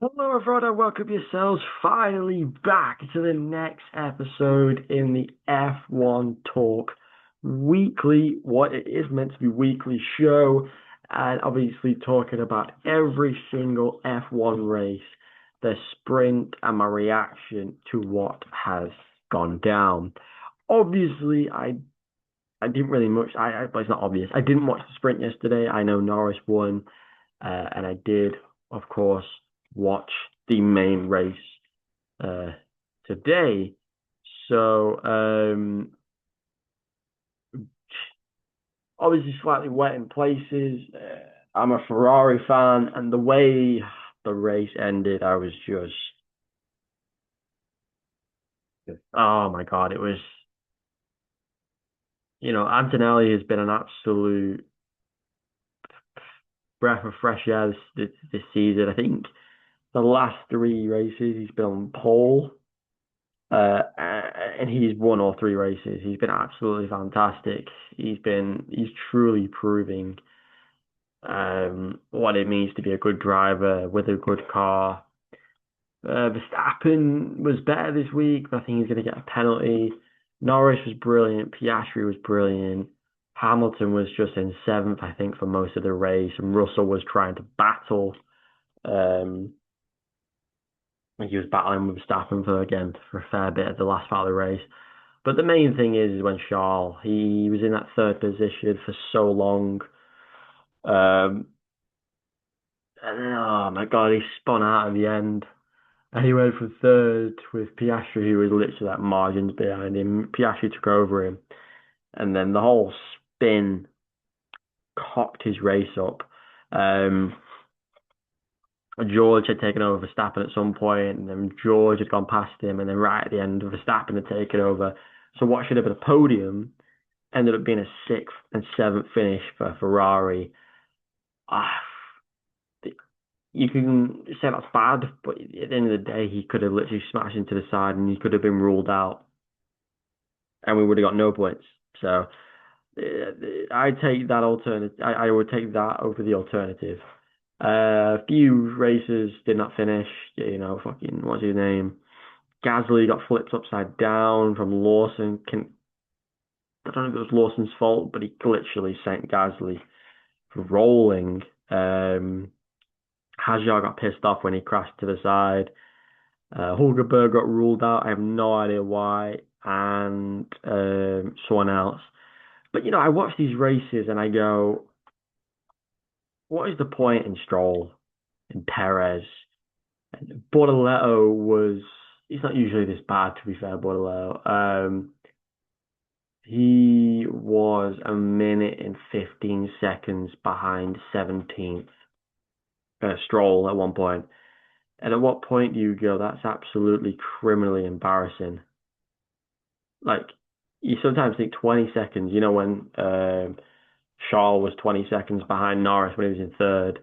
Hello, everyone, and welcome yourselves finally back to the next episode in the F1 Talk weekly, what it is meant to be weekly show, and obviously talking about every single F1 race, the sprint, and my reaction to what has gone down. Obviously, I didn't really much. But it's not obvious. I didn't watch the sprint yesterday. I know Norris won, and I did, of course, watch the main race uh, today. So obviously slightly wet in places. I'm a Ferrari fan, and the way the race ended, I was just, oh my God, it was. Antonelli has been an absolute breath of fresh air this season. I think the last three races he's been on pole, and he's won all three races. He's been absolutely fantastic. He's truly proving what it means to be a good driver with a good car. Verstappen was better this week, but I think he's going to get a penalty. Norris was brilliant. Piastri was brilliant. Hamilton was just in seventh, I think, for most of the race, and Russell was trying to battle. Um, he was battling with Verstappen for a fair bit of the last part of the race. But the main thing is when Charles, he was in that third position for so long. Um, and then, oh my God, he spun out at the end. And he went from third with Piastri, who was literally like margins behind him. Piastri took over him. And then the whole spin cocked his race up. Um, George had taken over Verstappen at some point, and then George had gone past him, and then right at the end, Verstappen had taken over. So what should have been a podium ended up being a sixth and seventh finish for Ferrari. Ah, you can say that's bad, but at the end of the day, he could have literally smashed into the side and he could have been ruled out, and we would have got no points. So I take that alternative. I would take that over the alternative. A few races did not finish. Fucking what's his name? Gasly got flipped upside down from Lawson. I don't know if it was Lawson's fault, but he literally sent Gasly rolling. Hajar got pissed off when he crashed to the side. Hulkenberg got ruled out. I have no idea why, and someone else. But I watch these races and I go, what is the point in Stroll and Perez? And Bortoleto was. He's not usually this bad, to be fair, Bortoleto. He was a minute and 15 seconds behind 17th Stroll at one point. And at what point do you go, that's absolutely criminally embarrassing? Like, you sometimes think 20 seconds, when Charles was 20 seconds behind Norris when he was in third,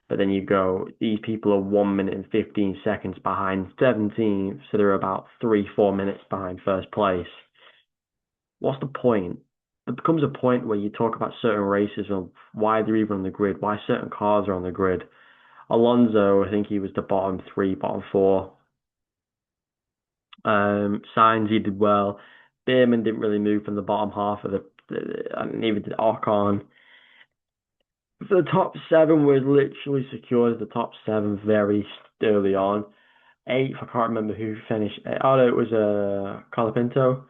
but then you go, these people are 1 minute and 15 seconds behind 17th, so they're about 3, 4 minutes behind first place. What's the point? It becomes a point where you talk about certain races and why they're even on the grid, why certain cars are on the grid. Alonso, I think he was the bottom three, bottom four. Sainz, he did well. Beerman didn't really move from the bottom half of and neither did Ocon. The top seven was literally secured as the top seven very early on. Eighth, I can't remember who finished. Oh no, it was Colapinto.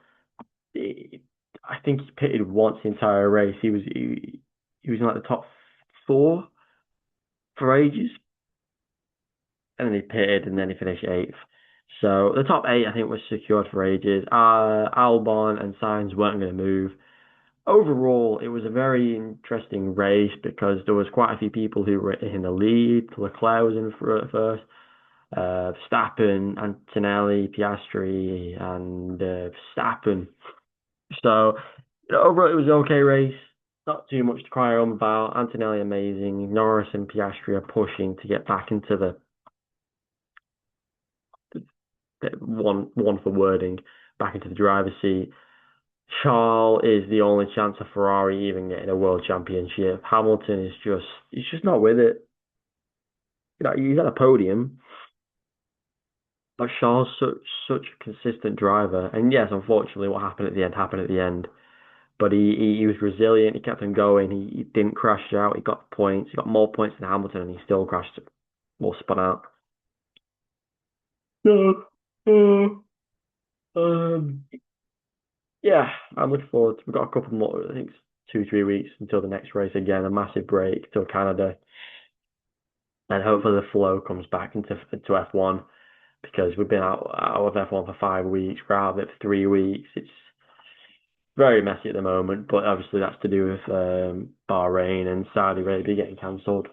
I think he pitted once the entire race. He was in like the top four for ages, and then he pitted, and then he finished eighth. So the top eight, I think, was secured for ages. Albon and Sainz weren't going to move. Overall, it was a very interesting race because there was quite a few people who were in the lead. Leclerc was in first. Verstappen, Antonelli, Piastri, and Verstappen. So overall, it was an okay race. Not too much to cry home about. Antonelli amazing. Norris and Piastri are pushing to get back into the one for wording, back into the driver's seat. Charles is the only chance of Ferrari even getting a world championship. Hamilton is he's just not with it. He's at a podium. But Charles such a consistent driver, and yes, unfortunately, what happened at the end happened at the end. But he was resilient. He kept on going. He didn't crash out. He got points. He got more points than Hamilton, and he still crashed or spun out. No. Um, yeah, I'm looking forward. We've got a couple more. I think it's 2, 3 weeks until the next race again. A massive break till Canada, and hopefully the flow comes back into F1 because we've been out of F1 for 5 weeks. We're out of it for 3 weeks. It's very messy at the moment, but obviously that's to do with Bahrain and Saudi Arabia getting cancelled.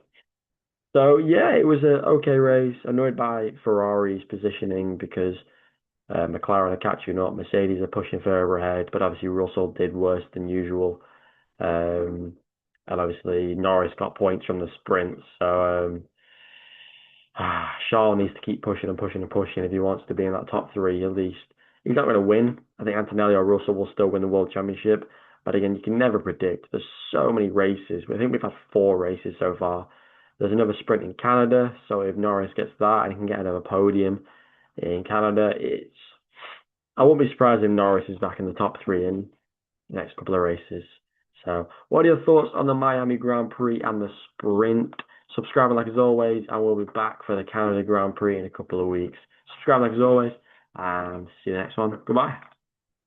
So yeah, it was an okay race. Annoyed by Ferrari's positioning because McLaren are catching up, Mercedes are pushing further ahead, but obviously Russell did worse than usual. Um, and obviously Norris got points from the sprint. So Charles needs to keep pushing and pushing and pushing if he wants to be in that top three at least. He's not going to win. I think Antonelli or Russell will still win the World Championship. But again, you can never predict. There's so many races. I think we've had 4 races so far. There's another sprint in Canada. So if Norris gets that and he can get another podium in Canada, I won't be surprised if Norris is back in the top three in the next couple of races. So, what are your thoughts on the Miami Grand Prix and the sprint? Subscribe and like as always, and we'll be back for the Canada Grand Prix in a couple of weeks. Subscribe like as always, and see you next one. Goodbye.